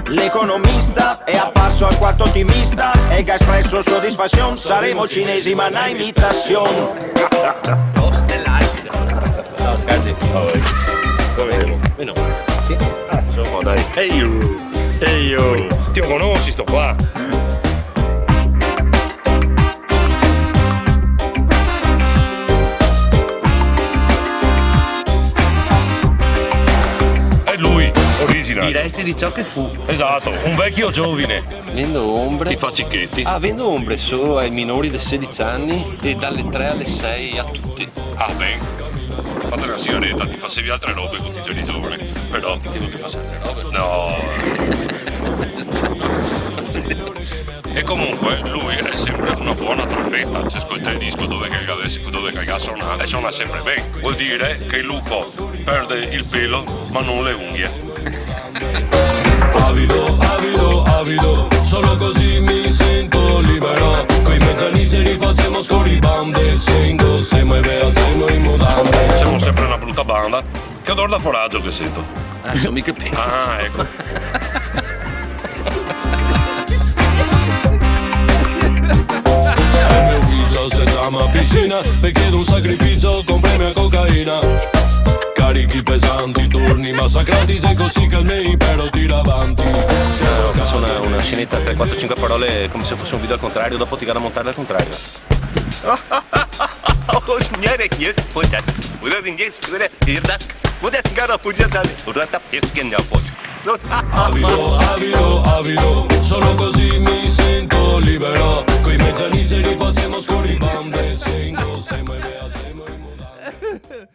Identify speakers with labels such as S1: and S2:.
S1: L'economista è apparso alquanto ottimista e che ha espresso soddisfazione. Saremo cinesi ma na imitazione.
S2: Lo stellaggi.
S3: No, scherzi.
S2: No.
S3: Insomma, dai. Ehi io.
S2: Ti conosci sto qua? È lui, original.
S3: Diresti di ciò che fu.
S2: Esatto, un vecchio giovine.
S3: Vendo ombre.
S2: Ti fa cicchetti.
S3: Ah, vendo ombre solo ai minori di 16 anni e dalle 3 alle 6 a tutti.
S2: Ah, bene. Fate una sigaretta, ti facevi altre robe con i giorni giovani. Però.
S3: Tipo che fa sempre robe.
S2: No. E comunque lui è sempre una buona trombetta. Se ascolta il disco dove cagà suona e suona sempre bene. Vuol dire che il lupo perde il pelo ma non le unghie.
S4: Avido, avido, avido, solo così mi sento libero. Coi mezani se li facciamo scorribande, sento, se mai vea, siamo in mudande.
S2: Siamo sempre una brutta banda. Che odore da foraggio che sento.
S3: Sono mica penso.
S2: Ah, ecco.
S4: Il mio ufficio si chiama piscina, e chiedo un sacrificio con premio a cocaina. Carichi pesanti, turni massacrati, sei così calmi però tira avanti.
S3: Ho messo una scenetta 3, 4, 5 parole come se fosse un video al contrario, dopo ti vado a montare al contrario.
S4: Avido, avido, avido, solo così mi sento libero. Coi mezani se li facciamo scorribande, sento, se mai vea, siamo in mudande.